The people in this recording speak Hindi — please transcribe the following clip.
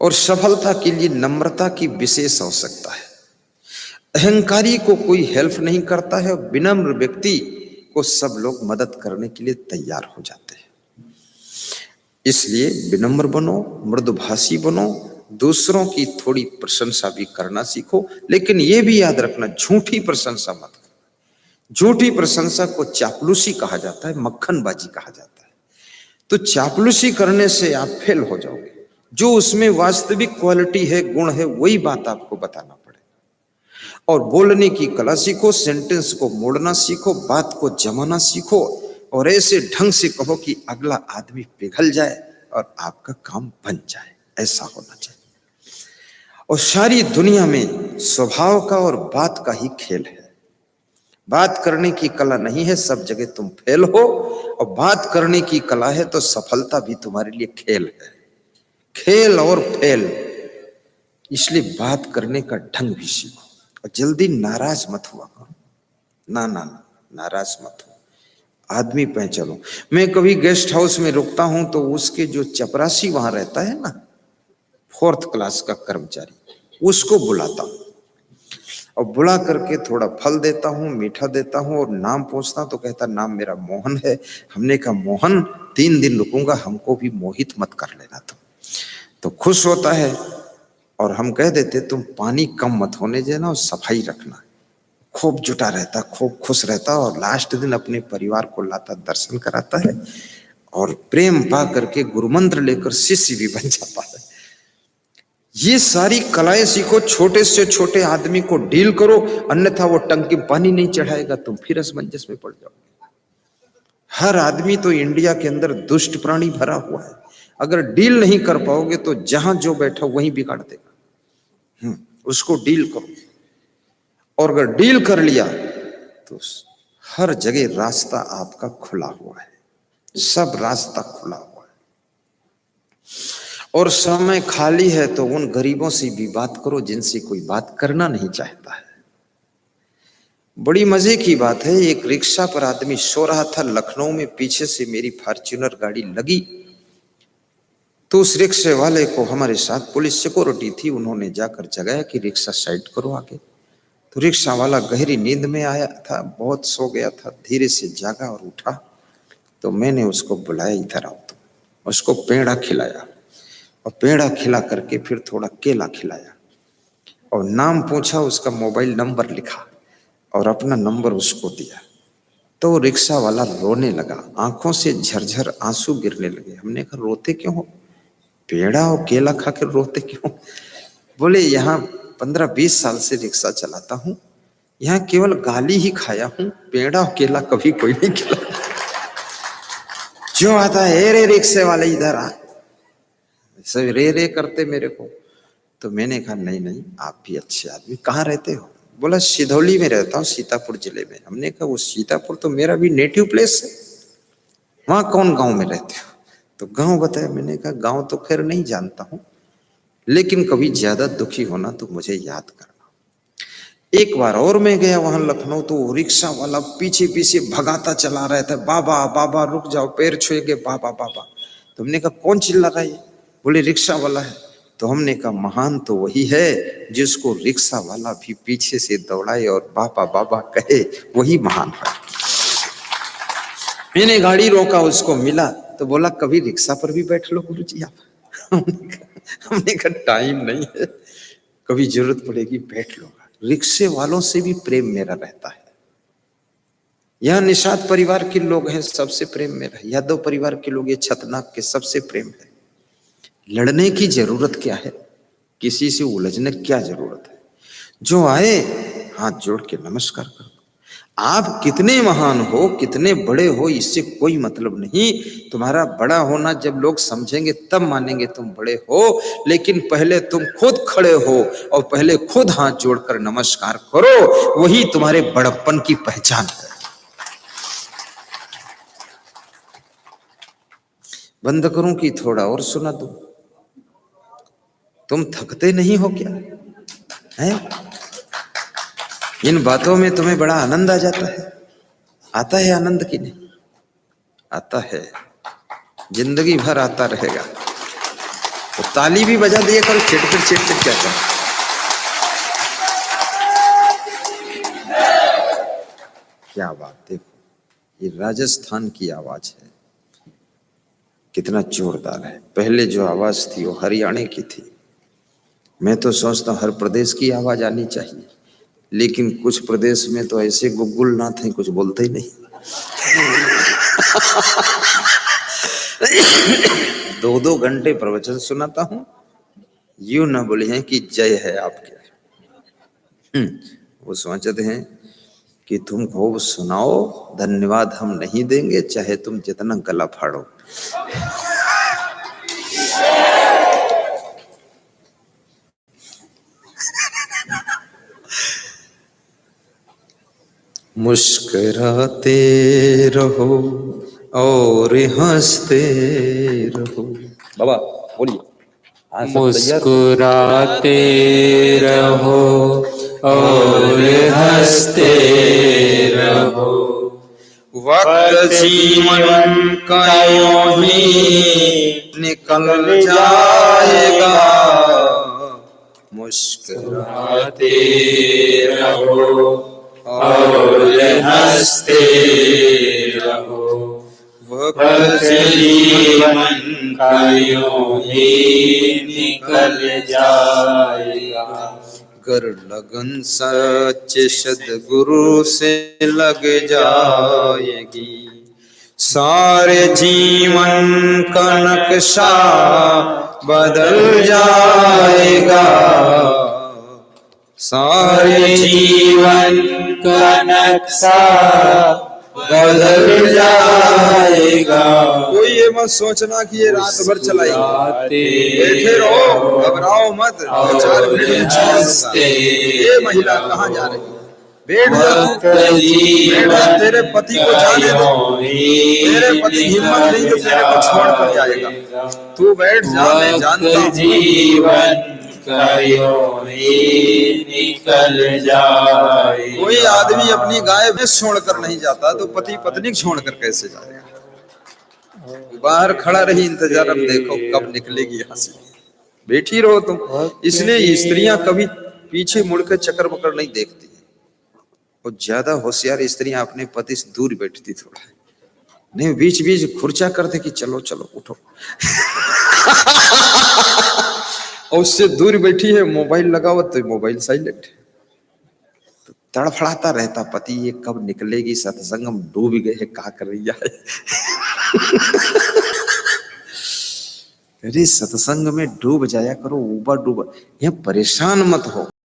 और सफलता के लिए नम्रता की विशेष आवश्यकता है। अहंकारी को कोई हेल्प नहीं करता है, और विनम्र व्यक्ति को सब लोग मदद करने के लिए तैयार हो जाते हैं। इसलिए विनम्र बनो, मृदुभाषी बनो, दूसरों की थोड़ी प्रशंसा भी करना सीखो, लेकिन यह भी याद रखना झूठी प्रशंसा मत करो। झूठी प्रशंसा को चापलूसी कहा जाता है, मक्खनबाजी कहा जाता है। तो चापलूसी करने से आप फेल हो जाओगे। जो उसमें वास्तविक क्वालिटी है, गुण है, वही बात आपको बताना पड़ेगा। और बोलने की कला सीखो, सेंटेंस को मोड़ना सीखो, बात को जमाना सीखो, और ऐसे ढंग से कहो कि अगला आदमी पिघल जाए और आपका काम बन जाए। ऐसा होना चाहिए। और सारी दुनिया में स्वभाव का और बात का ही खेल है। बात करने की कला नहीं है, सब जगह तुम फेल हो, और बात करने की कला है तो सफलता भी तुम्हारे लिए खेल है। खेल और फेल, इसलिए बात करने का ढंग भी सीखो, और जल्दी नाराज मत हुआ करो। ना ना ना, नाराज मत हो, आदमी पहचानो। मैं कभी गेस्ट हाउस में रुकता हूं तो उसके जो चपरासी वहां रहता है ना, 4th क्लास का कर्मचारी, उसको बुलाता हूं और बुला करके थोड़ा फल देता हूं, मीठा देता हूं, और नाम पूछता तो कहता नाम मेरा मोहन है। हमने कहा मोहन 3 दिन रुकूंगा, हमको भी मोहित मत कर लेना तुम। तो खुश होता है, और हम कह देते तुम पानी कम मत होने देना और सफाई रखना। खूब जुटा रहता, खूब खुश रहता, और लास्ट दिन अपने परिवार को लाता, दर्शन कराता है, और प्रेम पा करके गुरुमंत्र लेकर शिष्य भी बन जाता है। ये सारी कलाएं सीखो, छोटे से छोटे आदमी को डील करो, अन्यथा वो टंकी पानी नहीं चढ़ाएगा, तुम फिर असमंजस में पड़ जाओगे। हर आदमी तो इंडिया के अंदर दुष्ट प्राणी भरा हुआ है। अगर डील नहीं कर पाओगे तो जहां जो बैठा वहीं बिगाड़ देगा। उसको डील करो, और अगर डील कर लिया तो हर जगह रास्ता आपका खुला हुआ है, सब रास्ता खुला हुआ है। और समय खाली है तो उन गरीबों से भी बात करो जिनसे कोई बात करना नहीं चाहता है। बड़ी मजे की बात है, एक रिक्शा पर आदमी सो रहा था लखनऊ में, पीछे से मेरी फॉर्च्यूनर गाड़ी लगी, तो उस रिक्शे वाले को, हमारे साथ पुलिस सिक्योरिटी थी, उन्होंने जाकर जगाया कि रिक्शा साइड करो आगे। तो रिक्शा वाला गहरी नींद में आया था, बहुत सो गया था, धीरे से जागा और उठा। तो मैंने उसको बुलाया, इधर आओ। तो उसको पेड़ा खिलाया, और पेड़ा खिला करके फिर थोड़ा केला खिलाया, और नाम पूछा, उसका मोबाइल नंबर लिखा, और अपना नंबर उसको दिया। तो रिक्शा वाला रोने लगा, आंखों से झरझर आंसू गिरने लगे। हमने कहा रोते क्यों हो? पेड़ा और केला खाकर रोते क्यों? बोले यहाँ 15-20 साल से रिक्शा चलाता हूँ, यहाँ केवल गाली ही खाया हूँ, पेड़ा और केला कभी कोई नहीं खिलाता। जो आता है रे रिक्शे वाले इधर आ, सब रे रे करते मेरे को। तो मैंने कहा नहीं नहीं, आप भी अच्छे आदमी, कहाँ रहते हो? बोला सिधौली में रहता हूँ, सीतापुर जिले में। हमने कहा वो सीतापुर तो मेरा भी नेटिव प्लेस है, वहां कौन गांव में रहते हो? तो गांव बताया। मैंने कहा गांव तो खैर नहीं जानता हूं, लेकिन कभी ज्यादा दुखी होना तो मुझे याद करना। एक बार और मैं गया वहां लखनऊ, तो रिक्शा वाला पीछे पीछे भगाता चला रहा था, बाबा बाबा रुक जाओ, पैर छुएंगे बाबा बाबा। तो हमने कहा कौन चिल्ला रहा है? बोले रिक्शा वाला है। तो हमने कहा महान तो वही है जिसको रिक्शा वाला भी पीछे से दौड़ाए और बाबा बाबा कहे, वही महान है। मैंने गाड़ी रोका, उसको मिला तो बोला कभी रिक्शा पर भी बैठ लो गुरुजी आप। हमने कहा टाइम नहीं है, कभी जरूरत पड़ेगी बैठ लो। रिक्शे वालों से भी प्रेम मेरा रहता है। यहाँ निषाद परिवार के लोग हैं, सबसे प्रेम मेरा। यादव परिवार के लोग, ये छतनाक के, सबसे प्रेम है। लड़ने की जरूरत क्या है? किसी से उलझने क्या जरूरत है? जो आए हाथ जोड़ के नमस्कार करो। आप कितने महान हो, कितने बड़े हो, इससे कोई मतलब नहीं। तुम्हारा बड़ा होना जब लोग समझेंगे तब मानेंगे तुम बड़े हो, लेकिन पहले तुम खुद खड़े हो और पहले खुद हाथ जोड़कर नमस्कार करो, वही तुम्हारे बड़प्पन की पहचान है। बंद करूं कि थोड़ा और सुना दूं? तुम थकते नहीं हो क्या? है? इन बातों में तुम्हें बड़ा आनंद आ जाता है? आता है आनंद कि नहीं? आता है, जिंदगी भर आता रहेगा। तो ताली भी बजा दिया करो, चिट क्या कर। क्या बात, देखो ये राजस्थान की आवाज है, कितना जोरदार है। पहले जो आवाज थी वो हरियाणा की थी। मैं तो सोचता हूँ हर प्रदेश की आवाज आनी चाहिए, लेकिन कुछ प्रदेश में तो ऐसे गुग्गुल नाथ हैं, कुछ बोलते ही नहीं। 2-2 घंटे प्रवचन सुनाता हूँ, यूं ना बोले हैं कि जय है आपके। वो सोचते हैं कि तुम खूब सुनाओ, धन्यवाद हम नहीं देंगे, चाहे तुम जितना गला फाड़ो। मुस्कुराते रहो और हंसते रहो। बाबा बोलिए। मुस्कुराते रहो और हंसते रहो, वक्त जीवन का यूं ही निकल जाएगा। मुस्कुराते रहो और हंसते रहो, वक्त जीवन का यूं ही निकल जाएगा। कर लगन सच्चे सद्गुरु से लग जाएगी, सारे जीवन का नक्शा बदल जाएगा। सारे जीवन का नक्शा बदल जाएगा। कोई ये मत सोचना कि ये रात भर चलाएगी, बैठे रहो, घबराओ मत, 4 मिनट में छोड़ दूंगा। ये महिला कहाँ जा रही है? बैठ जा, तेरे पति को जाने दो, तेरे पति हिम्मत नहीं तो तेरे को छोड़ कर जाएगा। तू बैठ जा, मैं जानता हूँ। जीवन का यूं ही निकल जाए। कोई आदमी अपनी गाय भैंस छोड़कर नहीं जाता, तो पति पत्नी छोड़कर कैसे जाएगा? बाहर खड़ा रही इंतजार, अब देखो कब निकलेगी यहाँ से। बैठी रहो तुम। इसलिए स्त्रियां कभी पीछे मुड़कर चक्कर बकर नहीं देखती, और ज्यादा होशियार स्त्रियां अपने पति से दूर बैठती, थोड़ा नहीं बीच बीच खुर्चा करते कि चलो चलो उठो। और उससे दूर बैठी है, मोबाइल लगा हुआ तो मोबाइल साइलेंट, तो तड़फड़ाता रहता पति, ये कब निकलेगी सत्संग, हम डूब गए हैं, क्या कर रही है। अरे सत्संग में डूब जाया करो, ऊबर डूब, यहाँ परेशान मत हो।